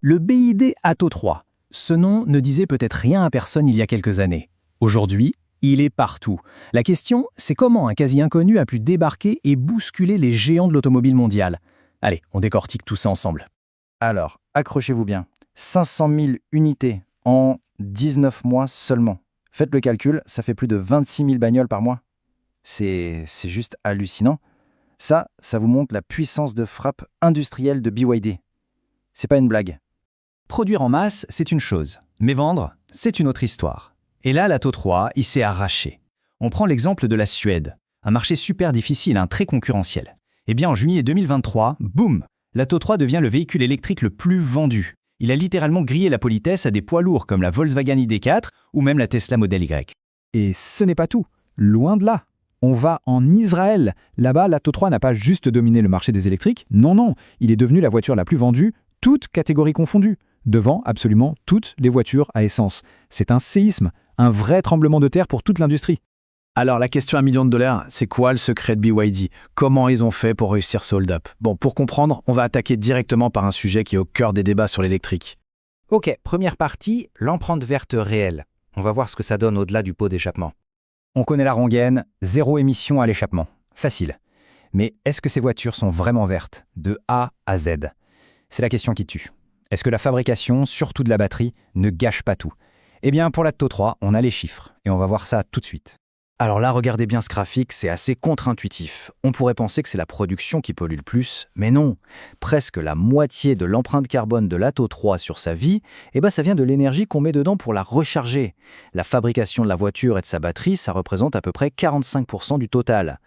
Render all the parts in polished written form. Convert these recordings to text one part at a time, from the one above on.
Le BYD Atto 3. Ce nom ne disait peut-être rien à personne il y a quelques années. Aujourd'hui, il est partout. La question, c'est comment un quasi-inconnu a pu débarquer et bousculer les géants de l'automobile mondiale. Allez, on décortique tout ça ensemble. Alors, accrochez-vous bien. 500 000 unités en 19 mois seulement. Faites le calcul, ça fait plus de 26 000 bagnoles par mois. C'est juste hallucinant. Ça vous montre la puissance de frappe industrielle de BYD. C'est pas une blague. Produire en masse, c'est une chose, mais vendre, c'est une autre histoire. Et là, l'Atto 3, il s'est arraché. On prend l'exemple de la Suède, un marché super difficile, très concurrentiel. Eh bien, en juillet 2023, boum, l'Atto 3 devient le véhicule électrique le plus vendu. Il a littéralement grillé la politesse à des poids lourds comme la Volkswagen ID4 ou même la Tesla Model Y. Et ce n'est pas tout. Loin de là. On va en Israël. Là-bas, l'Atto 3 n'a pas juste dominé le marché des électriques. Non, il est devenu la voiture la plus vendue, toutes catégories confondues, devant absolument toutes les voitures à essence. C'est un séisme, un vrai tremblement de terre pour toute l'industrie. Alors la question à $1 million, c'est quoi le secret de BYD? Comment ils ont fait pour réussir ce hold-up? Bon, pour comprendre, on va attaquer directement par un sujet qui est au cœur des débats sur l'électrique. Ok, première partie, l'empreinte verte réelle. On va voir ce que ça donne au-delà du pot d'échappement. On connaît la rengaine, 0 émission à l'échappement. Facile. Mais est-ce que ces voitures sont vraiment vertes, de A à Z? C'est la question qui tue. Est-ce que la fabrication, surtout de la batterie, ne gâche pas tout? Eh bien, pour l'Atto 3, on a les chiffres, et on va voir ça tout de suite. Alors là, regardez bien ce graphique, c'est assez contre-intuitif. On pourrait penser que c'est la production qui pollue le plus, mais non. Presque la moitié de l'empreinte carbone de l'Atto 3 sur sa vie, ça vient de l'énergie qu'on met dedans pour la recharger. La fabrication de la voiture et de sa batterie, ça représente à peu près 45% du total.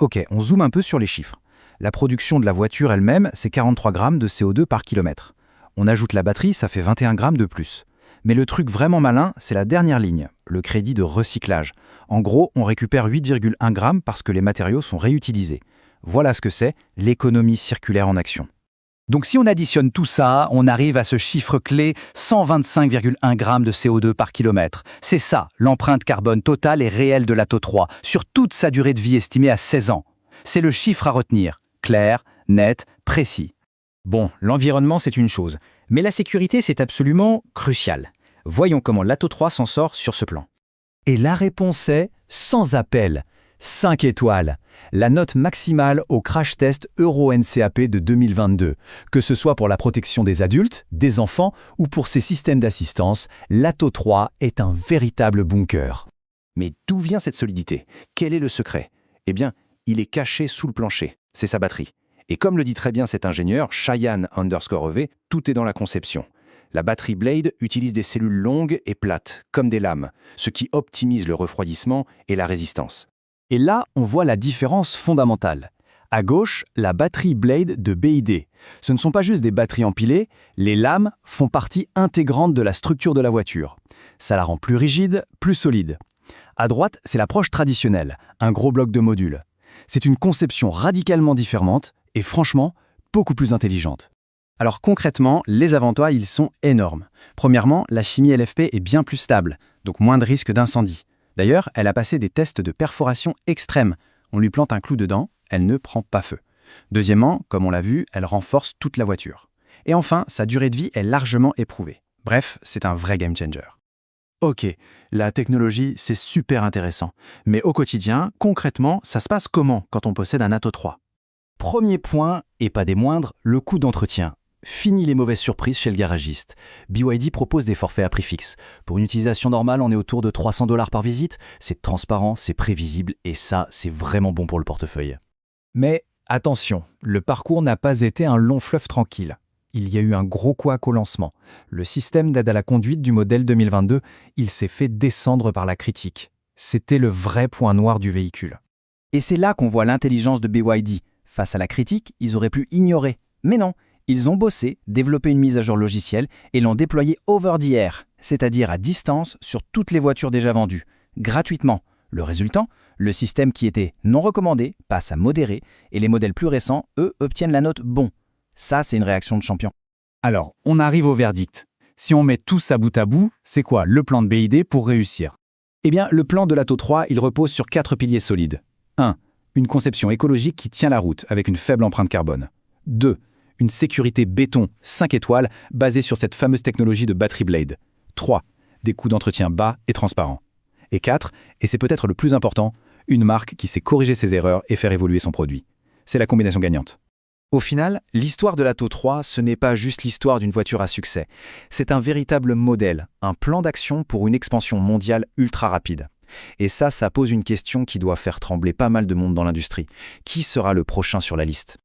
Ok, on zoome un peu sur les chiffres. La production de la voiture elle-même, c'est 43 grammes de CO2 par kilomètre. On ajoute la batterie, ça fait 21 grammes de plus. Mais le truc vraiment malin, c'est la dernière ligne, le crédit de recyclage. En gros, on récupère 8,1 grammes parce que les matériaux sont réutilisés. Voilà ce que c'est l'économie circulaire en action. Donc si on additionne tout ça, on arrive à ce chiffre clé, 125,1 grammes de CO2 par kilomètre. C'est ça, l'empreinte carbone totale et réelle de l'Atto 3, sur toute sa durée de vie estimée à 16 ans. C'est le chiffre à retenir, clair, net, précis. Bon, l'environnement c'est une chose, mais la sécurité c'est absolument crucial. Voyons comment l'Atto 3 s'en sort sur ce plan. Et la réponse est sans appel. 5 étoiles. La note maximale au crash test Euro NCAP de 2022. Que ce soit pour la protection des adultes, des enfants ou pour ses systèmes d'assistance, l'Atto 3 est un véritable bunker. Mais d'où vient cette solidité? Quel est le secret? Eh bien, il est caché sous le plancher. C'est sa batterie. Et comme le dit très bien cet ingénieur, Cheyenne_EV, tout est dans la conception. La batterie Blade utilise des cellules longues et plates, comme des lames, ce qui optimise le refroidissement et la résistance. Et là, on voit la différence fondamentale. À gauche, la batterie Blade de BYD. Ce ne sont pas juste des batteries empilées, les lames font partie intégrante de la structure de la voiture. Ça la rend plus rigide, plus solide. À droite, c'est l'approche traditionnelle, un gros bloc de modules. C'est une conception radicalement différente et franchement, beaucoup plus intelligente. Alors concrètement, les avantages, ils sont énormes. Premièrement, la chimie LFP est bien plus stable, donc moins de risque d'incendie. D'ailleurs, elle a passé des tests de perforation extrêmes. On lui plante un clou dedans, elle ne prend pas feu. Deuxièmement, comme on l'a vu, elle renforce toute la voiture. Et enfin, sa durée de vie est largement éprouvée. Bref, c'est un vrai game changer. Ok, la technologie, c'est super intéressant. Mais au quotidien, concrètement, ça se passe comment quand on possède un Atto 3? Premier point, et pas des moindres, le coût d'entretien. Fini les mauvaises surprises chez le garagiste. BYD propose des forfaits à prix fixe. Pour une utilisation normale, on est autour de $300 par visite. C'est transparent, c'est prévisible et ça, c'est vraiment bon pour le portefeuille. Mais attention, le parcours n'a pas été un long fleuve tranquille. Il y a eu un gros couac au lancement. Le système d'aide à la conduite du modèle 2022, il s'est fait descendre par la critique. C'était le vrai point noir du véhicule. Et c'est là qu'on voit l'intelligence de BYD. Face à la critique, ils auraient pu ignorer. Mais non, ils ont bossé, développé une mise à jour logicielle et l'ont déployé over the air, c'est-à-dire à distance sur toutes les voitures déjà vendues, gratuitement. Le résultat, le système qui était non recommandé passe à modéré et les modèles plus récents, eux, obtiennent la note bon. Ça, c'est une réaction de champion. Alors, on arrive au verdict. Si on met tout ça bout à bout, c'est quoi le plan de BYD pour réussir? Eh bien, le plan de l'Atto 3, il repose sur 4 piliers solides. 1. Une conception écologique qui tient la route avec une faible empreinte carbone. 2. Une sécurité béton 5 étoiles basée sur cette fameuse technologie de Battery Blade. 3. Des coûts d'entretien bas et transparents. Et 4, et c'est peut-être le plus important, une marque qui sait corriger ses erreurs et faire évoluer son produit. C'est la combinaison gagnante. Au final, l'histoire de l'Atto 3, ce n'est pas juste l'histoire d'une voiture à succès. C'est un véritable modèle, un plan d'action pour une expansion mondiale ultra rapide. Et ça pose une question qui doit faire trembler pas mal de monde dans l'industrie. Qui sera le prochain sur la liste ?